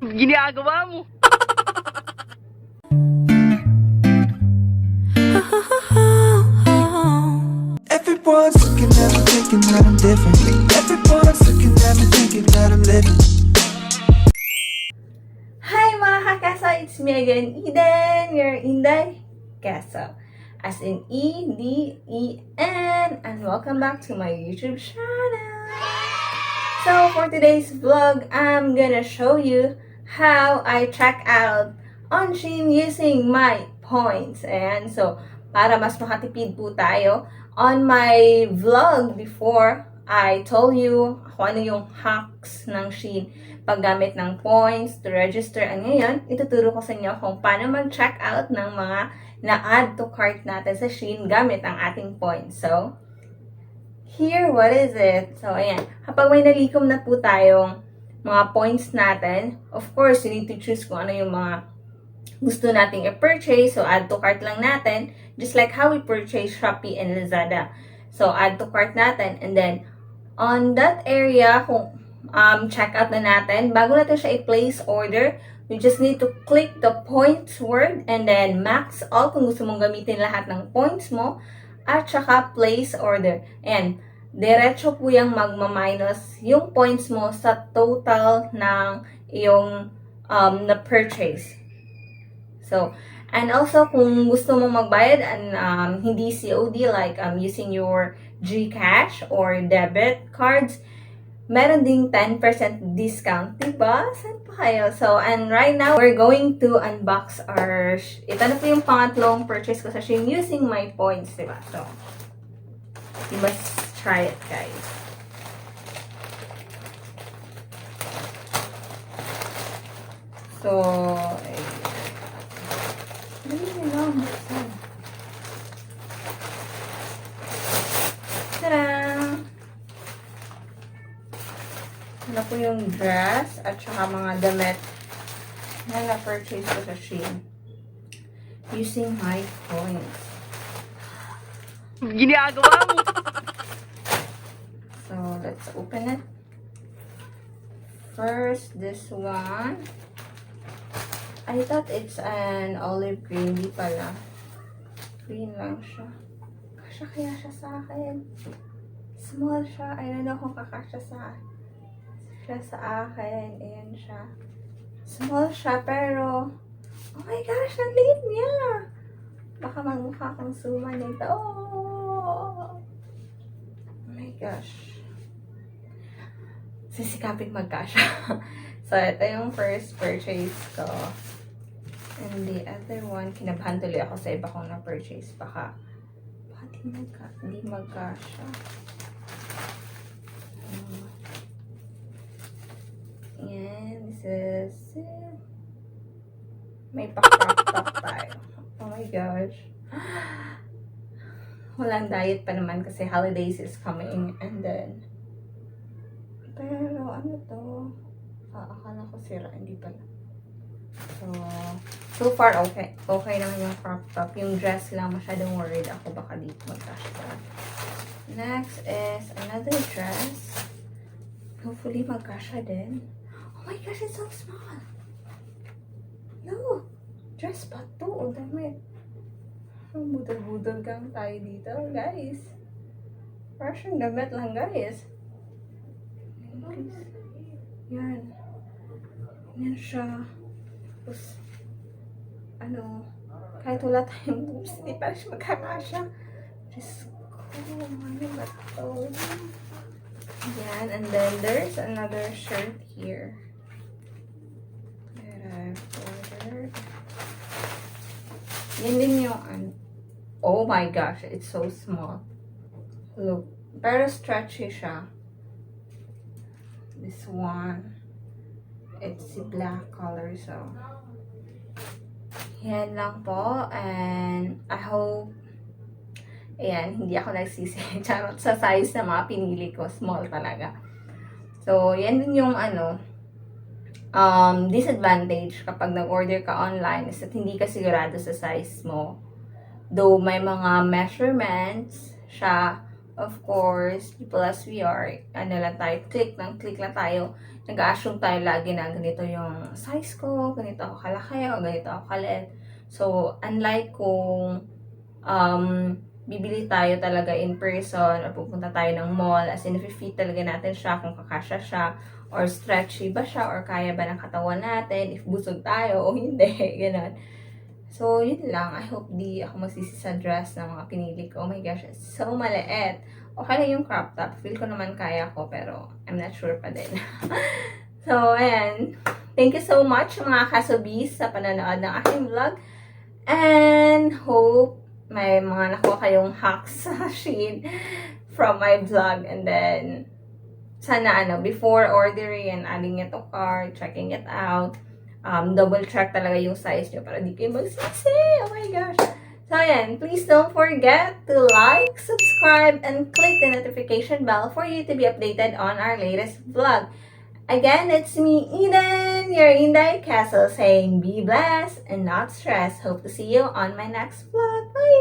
Ginagawa mo. Everyone's looking at me thinking that I'm different. Everyone's looking at me thinking that I'm living. Hi mga kakasa! It's me again, Eden, your Inday Kasa. As in E-D-E-N. And welcome back to my YouTube channel. So for today's vlog, I'm gonna show you how I check out on Shein using my points. And so, para mas makatipid po tayo, on my vlog before, I told you kung ano yung hacks ng Shein paggamit ng points to register. And ngayon, ituturo ko sa inyo kung paano mag-check out ng mga na-add to cart natin sa Shein gamit ang ating points. So, here, what is it? So, ayan. Kapag may nalikom na po tayong mga points natin, of course, you need to choose kung ano yung mga gusto nating i-purchase. So, add to cart lang natin. Just like how we purchase Shopee and Lazada. So, add to cart natin. And then, on that area, kung check out na natin, bago natin siya i-place order, you just need to click the points word and then max all kung gusto mong gamitin lahat ng points mo. At saka place order. And diretso po yung magma-minus yung points mo sa total ng iyong na-purchase. So, and also kung gusto mong magbayad and hindi COD like using your GCash or debit cards, meron ding 10% discount, diba? Saan pa kayo? So, and right now, we're going to unbox our, ito na po yung pangatlong purchase ko sa Shein using my points, diba? So, you must try it, guys. So, dali lang, buksan. Tada! Ano po yung dress at saka mga damit na na-purchase ko sa Shein using my points. Ginagawa mo. So, let's open it. First, this one. I thought it's an olive green. Di pala. Green lang siya. Kasya kaya siya sa akin. Small siya. I don't know kung kakasya sa akin. Ayan siya. Small siya, pero oh my gosh, ang liit niya. Baka magmukha kang suma nito. Oh my gosh. Sisikapin magkasya. So, ito yung first purchase ko. And the other one, kinabahan tuloy ako sa iba kong na-purchase. Baka di magkasya. And this is it. May pa-crop top tayo. Oh my gosh. Walang diet pa naman kasi holidays is coming. And then, pero ano to? Akala ko sira. Hindi pala. So far okay. Okay naman yung crop top. Yung dress lang, masyadong worried ako. Baka dito magkasya. Next is another dress. Hopefully magkasya din. Oh my gosh, it's so small. No. Dress pa to. O damit. Budol-budol gang tayo dito, guys. Russian damit lang, guys. Yan. Yan siya. Tapos, ano, kahit wala tayong boobs, hindi pa siya magkakasya. Diyos ko, ano ba ito? Yan, and then there's another shirt here that I've ordered. Yan din yung, oh my gosh, it's so small. Look, pero stretchy siya. This one, it's the black color, so yan lang po, and I hope, ayan, hindi ako nagsisi charot sa size na mga pinili ko, small talaga. So, yan din yung disadvantage kapag nag-order ka online is that hindi ka sigurado sa size mo. Though may mga measurements siya of course, people as we are, ano lang tayo, click lang tayo. Nag-assume tayo lagi na ganito yung size ko, ganito ako kalaki, o ganito ako kaliit. So, unlike kung bibili tayo talaga in person or pupunta tayo ng mall, as in, fit talaga natin siya, kung kakasya siya, or stretchy ba siya, or kaya ba ng katawan natin, if busog tayo o hindi, gano'n. So, yun lang. I hope di ako magsisi sa dress na mga pinili ko. Oh my gosh, it's so maliit. Okay lang yung crop top. Feel ko naman kaya ko, pero I'm not sure pa din. So, ayan. Thank you so much mga kasobis sa panonood ng aking vlog. And hope may mga nakuha kayong hacks sa Shein from my vlog. And then, sana before ordering and adding it to cart, checking it out, double check talaga yung size nyo para di kayo magsisi. Oh my gosh. So, ayan. Please don't forget to like, subscribe, and click the notification bell for you to be updated on our latest vlog. Again, it's me, Eden, your Inday Castle, saying be blessed and not stressed. Hope to see you on my next vlog. Bye!